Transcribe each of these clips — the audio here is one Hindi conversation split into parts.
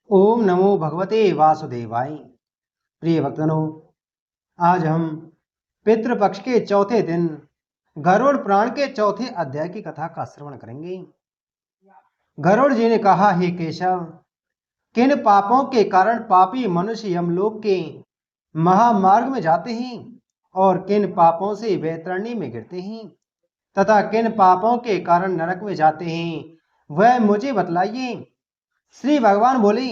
ओम नमो भगवते वासुदेवाय। प्रिय भक्तजनों, आज हम पितृपक्ष के चौथे दिन गरुड़ पुराण के चौथे अध्याय की कथा का श्रवण करेंगे। गरुड़ जी ने कहा, हे केशव, किन पापों के कारण पापी मनुष्य यमलोक के महामार्ग में जाते हैं और किन पापों से वैतरणी में गिरते हैं तथा किन पापों के कारण नरक में जाते हैं, वह मुझे बतलाइए। श्री भगवान बोले,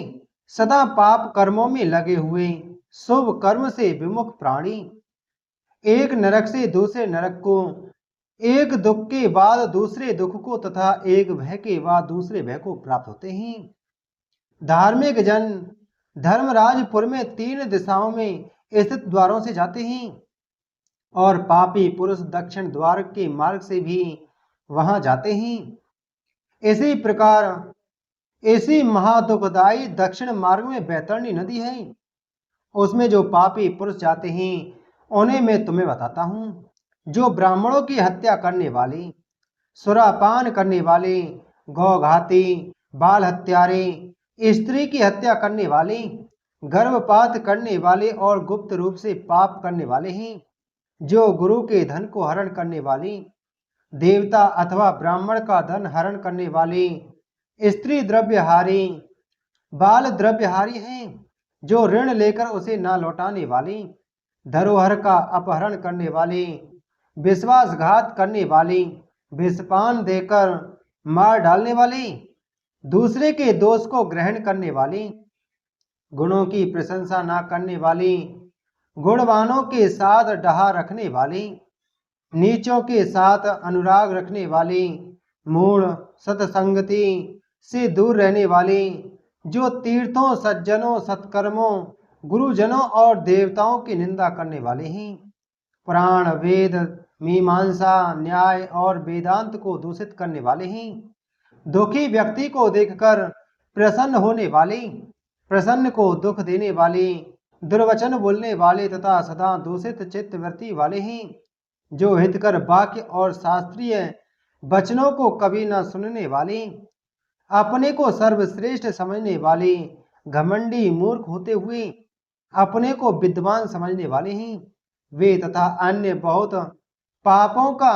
सदा पाप कर्मों में लगे हुए शुभ कर्म से विमुख प्राणी एक नरक से दूसरे नरक को, एक दुख के बाद दूसरे दुख को तथा एक भय के बाद दूसरे भय को प्राप्त होते हैं। धार्मिक जन धर्मराजपुर में 3 दिशाओं में स्थित द्वारों से जाते हैं और पापी पुरुष दक्षिण द्वार के मार्ग से भी वहां जाते हैं। इसी प्रकार इसी महादुखदायी दक्षिण मार्ग में बैतरणी नदी है, उसमें जो पापी पुरुष जाते हैं उन्हें मैं तुम्हें बताता हूं। जो ब्राह्मणों की हत्या करने वाले, सुरापान करने वाले, गौघाती, बाल हत्यारे, स्त्री की हत्या करने वाले, गर्भपात करने वाले और गुप्त रूप से पाप करने वाले हैं, जो गुरु के धन को हरण करने वाले, देवता अथवा ब्राह्मण का धन हरण करने वाले, स्त्री द्रव्यहारी, बाल द्रव्यहारी हैं, जो ऋण लेकर उसे न लौटाने वाले, धरोहर का अपहरण करने वाले, विश्वासघात करने वाले, विषपान देकर मार डालने वाले, दूसरे के दोष को ग्रहण करने वाले, गुणों की प्रशंसा न करने वाले, गुणवानों के साथ डहा रखने वाले, नीचों के साथ अनुराग रखने वाले, मूढ़, सत्संगति से दूर रहने वाले, जो तीर्थों, सज्जनों, सत्कर्मों, गुरुजनों और देवताओं की निंदा करने वाले हैं, पुराण, वेद, मीमांसा, न्याय और वेदांत को दूषित करने वाले हैं, दुखी व्यक्ति को देखकर प्रसन्न होने वाले, प्रसन्न को दुख देने वाले, दुर्वचन बोलने वाले तथा सदा दूषित चित्तवृत्ति वाले हैं, जो हितकर वाक्य और शास्त्रीय वचनों को कभी न सुनने वाले, अपने को सर्वश्रेष्ठ समझने वाले, घमंडी, मूर्ख होते हुए अपने को विद्वान समझने वाले हैं, वे तथा अन्य बहुत पापों का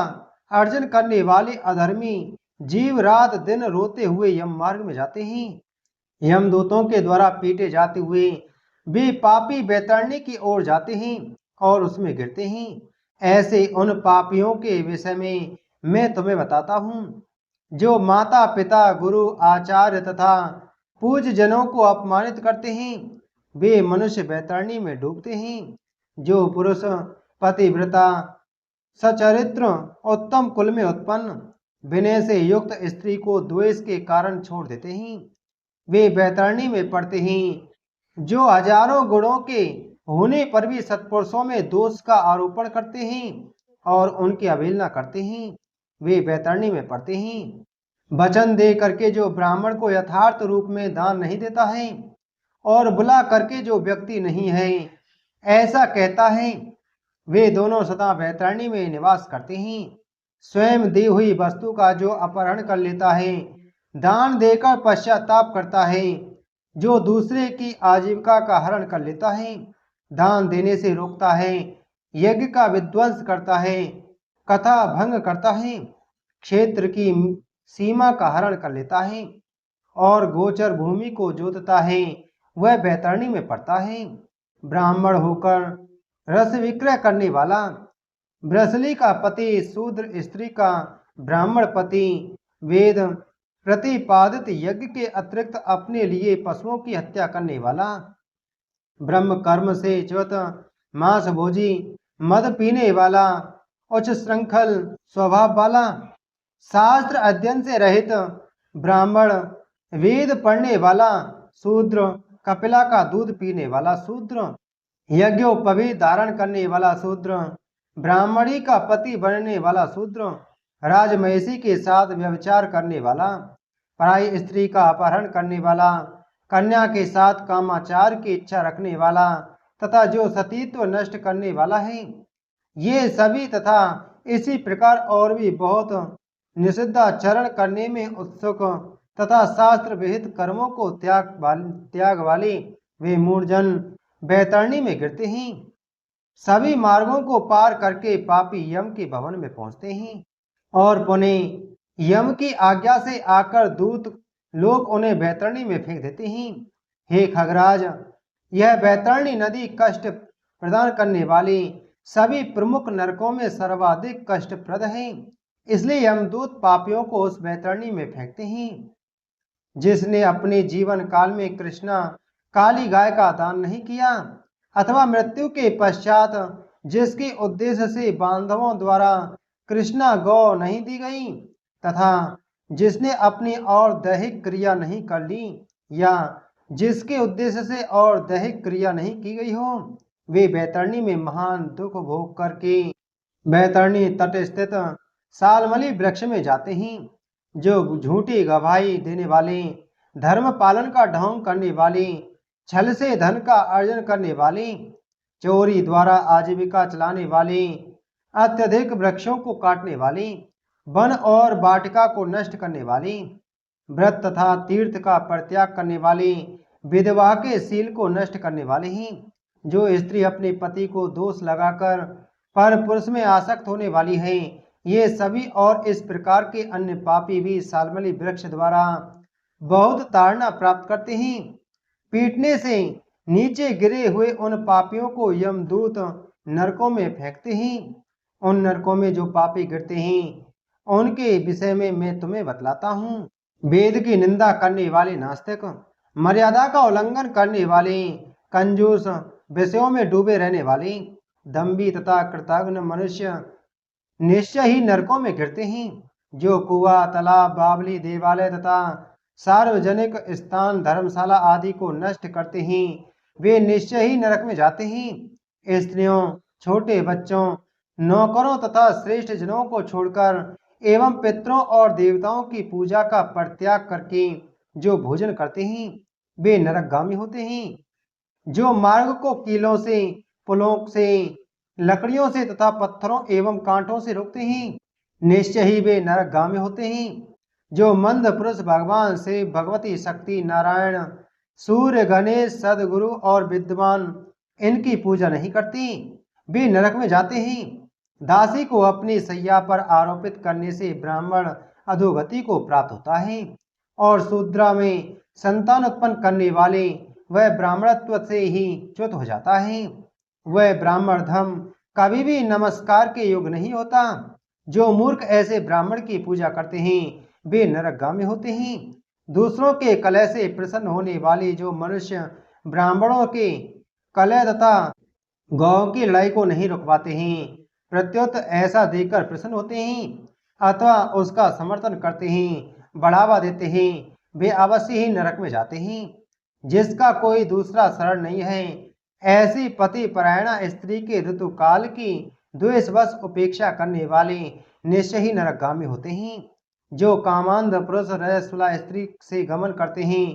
अर्जन करने वाले अधर्मी जीव रात दिन रोते हुए यम मार्ग में जाते हैं। यमदूतों के द्वारा पीटे जाते हुए वे पापी बैतरणी की ओर जाते हैं और उसमें गिरते हैं। ऐसे उन पापियों के विषय में मैं तुम्हें बताता हूँ, जो माता पिता, गुरु, आचार्य तथा पूज्य जनों को अपमानित करते हैं, वे मनुष्य बैतरणी में डूबते हैं। जो पुरुष पतिव्रता, सचरित्र, उत्तम कुल में उत्पन्न, विनय से युक्त स्त्री को द्वेष के कारण छोड़ देते हैं, वे बैतरणी में पड़ते हैं। जो हजारों गुणों के होने पर भी सत्पुरुषों में दोष का आरोपण करते हैं और उनकी अवहेलना करते हैं, वे बैतरणी में पड़ते हैं। वचन दे करके जो ब्राह्मण को यथार्थ रूप में दान नहीं देता है और बुला करके जो व्यक्ति नहीं है ऐसा कहता है, वे दोनों सदा बैतरणी में निवास करते हैं। स्वयं दी हुई वस्तु का जो अपहरण कर लेता है, दान देकर पश्चाताप करता है, जो दूसरे की आजीविका का हरण कर लेता है, दान देने से रोकता है, यज्ञ का विध्वंस करता है, कथा भंग करता है, क्षेत्र की सीमा का हरण कर लेता है और गोचर भूमि को जोतता है, वह बैतरणी में पड़ता है। ब्राह्मण होकर रस विक्रय करने वाला, ब्रसली का पति, शूद्र स्त्री का ब्राह्मण पति, वेद प्रतिपादित यज्ञ के अतिरिक्त अपने लिए पशुओं की हत्या करने वाला, ब्रह्म कर्म से च्युत मांस भोजी, मद पीने वाला, उच्च श्रृंखल स्वभाव वाला, शास्त्र अध्ययन से रहित ब्राह्मण, वेद पढ़ने वाला शूद्र, कपिला का दूध पीने वाला शूद्र, यज्ञोपवीत धारण करने वाला शूद्र, ब्राह्मणी का पति बनने वाला शूद्र, राजमहिषी के साथ व्यभिचार करने वाला, पराई स्त्री का अपहरण करने वाला, कन्या के साथ कामाचार की इच्छा रखने वाला तथा जो सतीत्व नष्ट करने वाला है, ये सभी तथा इसी प्रकार और भी बहुत निषिद्धाचरण करने में उत्सुक तथा शास्त्र विहित कर्मों को त्याग वाले वे मूढ़जन बैतरणी में गिरते हैं। सभी मार्गों को पार करके पापी यम के भवन में पहुंचते हैं और पुनः यम की आज्ञा से आकर दूत लोग उन्हें बैतरणी में फेंक देते हैं। हे खगराज, यह बैतरणी नदी कष्ट प्रदान करने वाली सभी प्रमुख नरकों में सर्वाधिक कष्टप्रद है, इसलिए यमदूत पापियों को उस बैतरणी में फेंकते हैं। जिसने अपने जीवन काल में कृष्णा काली गाय का दान नहीं किया अथवा मृत्यु के पश्चात जिसके उद्देश्य से बांधवों द्वारा कृष्णा गौ नहीं दी गई तथा जिसने अपनी और दैहिक क्रिया नहीं कर ली या जिसके उद्देश्य से और दैहिक क्रिया नहीं की गई हो, वे बैतरणी में महान दुख भोग करके बैतरणी तट स्थित सालमली वृक्ष में जाते हैं। जो झूठी गवाही देने वाले, धर्म पालन का ढोंग करने वाले, छल से धन का अर्जन करने वाले, चोरी द्वारा आजीविका चलाने वाले, अत्यधिक वृक्षों को काटने वाले, वन और वाटिका को नष्ट करने वाले, व्रत तथा तीर्थ का परित्याग करने वाले, विधवा के शील को नष्ट करने वाले हैं। जो स्त्री अपने पति को दोष लगाकर पर पुरुष में आसक्त होने वाली है, ये सभी और इस प्रकार के अन्य पापी भी सालमली वृक्ष द्वारा बहुत ताड़ना प्राप्त करते हैं। पीटने से नीचे गिरे हुए उन पापियों को यमदूत नरकों में फेंकते हैं। उन नरकों में जो पापी गिरते हैं उनके विषय में मैं तुम्हें बतलाता हूँ। वेद की निंदा करने वाले नास्तिक, मर्यादा का उल्लंघन करने वाले, कंजूस, विषयों में डूबे रहने वाले, दंभी तथा कृतघ्न मनुष्य निश्चय ही नरकों में गिरते हैं। जो कुआं, तालाब, बावली, देवालय तथा सार्वजनिक स्थान, धर्मशाला आदि को नष्ट करते हैं, वे निश्चय ही नरक में जाते हैं। स्त्रियों, छोटे बच्चों, नौकरों तथा श्रेष्ठ जनों को छोड़कर एवं पितरों और देवताओं की पूजा का परित्याग करके जो भोजन करते हैं, वे नरकगामी होते हैं। जो मार्ग को कीलों से, पुलों से, लकड़ियों से तथा पत्थरों एवं कांटों से रोकते हैं, निश्चय ही वे नरकगामी होते हैं। जो मंद पुरुष भगवान से भगवती शक्ति, नारायण, सूर्य, गणेश, सदगुरु और विद्वान इनकी पूजा नहीं करती, वे नरक में जाते हैं। दासी को अपनी सैया पर आरोपित करने से ब्राह्मण अधोगति को प्राप्त होता है और शूद्रा में संतान उत्पन्न करने वाले वह ब्राह्मणत्व से ही च्युत हो जाता है। वह ब्राह्मण धर्म कभी भी नमस्कार के योग्य नहीं होता। जो मूर्ख ऐसे ब्राह्मण की पूजा करते हैं वे नरकगामी होते हैं। दूसरों के कलह से प्रसन्न होने वाले जो मनुष्य ब्राह्मणों के कलह तथा गौ की लड़ाई को नहीं रुकवाते हैं, प्रत्युत ऐसा देकर प्रसन्न होते हैं अथवा उसका समर्थन करते हैं, बढ़ावा देते हैं, वे अवश्य ही नरक में जाते हैं। जिसका कोई दूसरा शरण नहीं है, ऐसी पति परायणा स्त्री के ऋतुकाल की द्वेषवश उपेक्षा करने वाले निश्चय ही नरकगामी होते हैं। जो कामांध पुरुष रजस्वला स्त्री से गमन करते हैं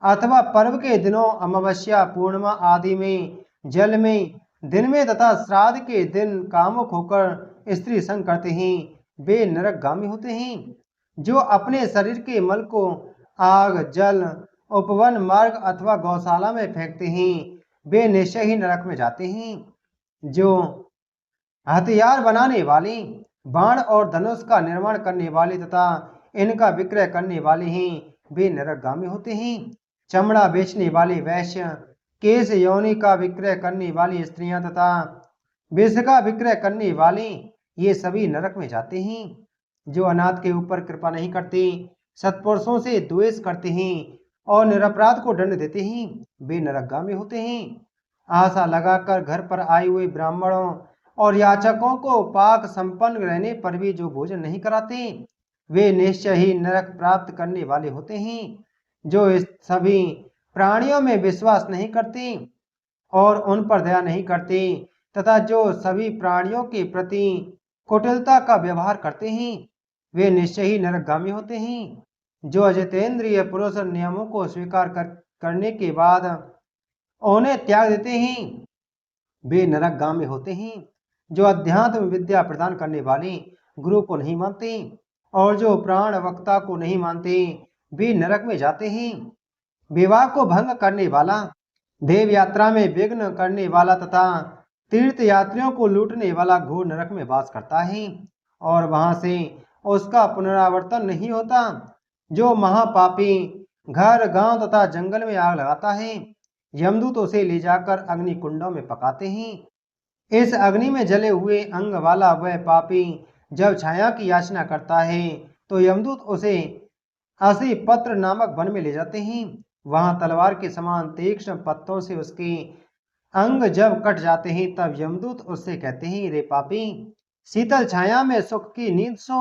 अथवा पर्व के दिनों अमावस्या, पूर्णिमा आदि में जल में, दिन में तथा श्राद्ध के दिन कामुक होकर स्त्री संग करते हैं, वे नरकगामी होते हैं। जो अपने शरीर के मल को आग, जल, उपवन, मार्ग अथवा गौशाला में फेंकते हैं, वे निश्चय ही नरक में जाते हैं। जो हथियार बनाने वाले, बाण और धनुष का निर्माण करने वाले तथा इनका विक्रय करने वाले हैं, वे नरकगामी होते हैं। चमड़ा बेचने वाले वैश्य, केश योनि का विक्रय करने वाली स्त्रियां तथा विष का विक्रय करने वाले, ये सभी नरक में जाते हैं। जो अनाथ के ऊपर कृपा नहीं करते, सत्पुरुषों से द्वेष करते हैं और निरपराध को दंड देते हैं, वे नरकगामी होते हैं। आशा लगाकर घर पर आए हुए ब्राह्मणों और याचकों को पाक संपन्न रहने पर भी जो भोजन नहीं कराते, वे निश्चय ही नरक प्राप्त करने वाले होते हैं। जो इस सभी प्राणियों में विश्वास नहीं करते और उन पर दया नहीं करते तथा जो सभी प्राणियों के प्रति कुटिलता का व्यवहार करते हैं, वे निश्चय ही नरकगामी होते हैं। जो अजितेंद्रिय पुरुष नियमों को स्वीकार करने के बाद उन्हें त्याग देते हैं, वे नरकगामी होते हैं। जो अध्यात्म विद्या प्रदान करने वाले गुरु को नहीं मानते और जो प्राण वक्ता को नहीं मानते, वे नरक में जाते हैं। विवाह को भंग करने वाला, देव यात्रा में विघ्न करने वाला तथा तीर्थ यात्रियों को लूटने वाला घोर नरक में वास करता है और वहां से उसका पुनरावर्तन नहीं होता। जो महापापी घर गांव तथा जंगल में आग लगाता है, यमदूत उसे ले जाकर अग्नि कुंडों में पकाते हैं। इस अग्नि में जले हुए अंग वाला वह पापी जब छाया की याचना करता है तो यमदूत उसे असी पत्र नामक वन में ले जाते हैं। वहां तलवार के समान तीक्ष्ण पत्तों से उसके अंग जब कट जाते हैं तब यमदूत उससे कहते हैं, रे पापी, शीतल छाया में सुख की नींद सो।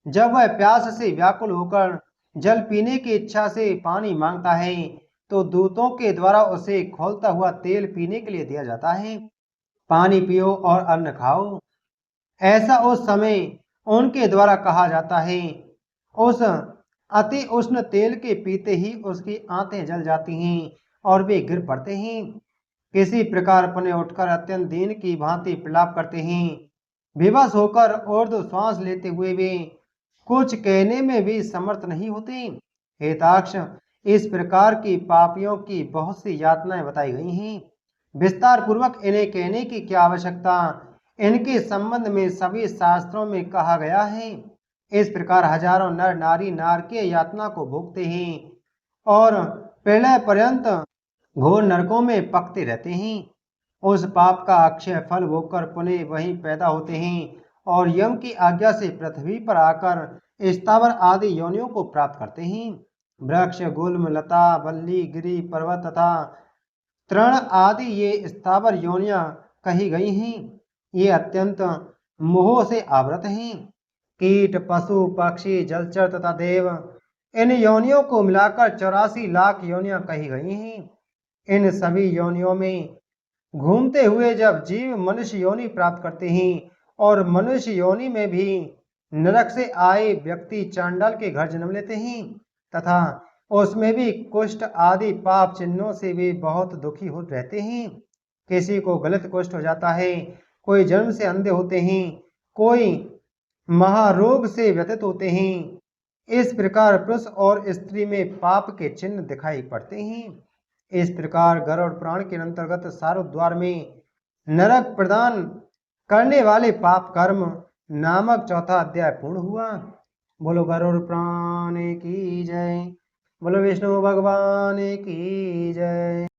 जब वह प्यास से व्याकुल होकर जल पीने की इच्छा से पानी मांगता है तो दूतों के द्वारा उसे खौलता हुआ तेल पीने के लिए दिया जाता है। पानी पियो और अन्न खाओ, ऐसा उस समय उनके द्वारा कहा जाता है। उस अति उष्ण तेल के पीते ही उसकी आंतें जल जाती हैं और वे गिर पड़ते हैं। किसी प्रकार पने उठकर अत्यंत दीन की भांति प्रलाप करते हैं। विवश होकर ऊर्ध्व श्वास लेते हुए वे कुछ कहने में भी समर्थ नहीं होते। हे ताक्ष, इस प्रकार की पापियों की बहुत सी यातनाएं बताई गई हैं। विस्तार पूर्वक इन्हें कहने की क्या आवश्यकता, इनके संबंध में सभी शास्त्रों में कहा गया है। इस प्रकार हजारों नर नारी नारकीय यातना को भोगते हैं और प्रलय पर्यंत घोर नरकों में पकते रहते हैं। उस पाप का अक्षय फल भोगकर पुनः वहीं पैदा होते हैं और यम की आज्ञा से पृथ्वी पर आकर स्थावर आदि योनियों को प्राप्त करते हैं। वृक्ष, गुल्म, लता, बल्ली, गिरी, पर्वत तथा तृण आदि ये स्थावर योनियां कही गई हैं। ये अत्यंत मोह से आवृत हैं। कीट, पशु, पक्षी, जलचर तथा देव, इन योनियों को मिलाकर 84 लाख योनियां कही गई हैं। इन सभी योनियों में घूमते हुए जब जीव मनुष्य योनि प्राप्त करते हैं और मनुष्य योनि में भी नरक से आए व्यक्ति चांडाल के घर जन्म लेते हैं तथा उसमें भी कुष्ठ आदि पाप चिन्हों से वे बहुत दुखी हो रहते हैं। किसी को गलत कुष्ठ हो जाता है, कोई जन्म से अंधे होते हैं, कोई महारोग से व्यथित होते हैं। इस प्रकार पुरुष और स्त्री में पाप के चिन्ह दिखाई पड़ते हैं। इस प्रकार गरुड़ पुराण के अंतर्गत सारोद्वार में नरक प्रदान करने वाले पाप कर्म नामक चौथा अध्याय पूर्ण हुआ। बोलो गरुड़ पुराण की जय। बोलो विष्णु भगवान की जय।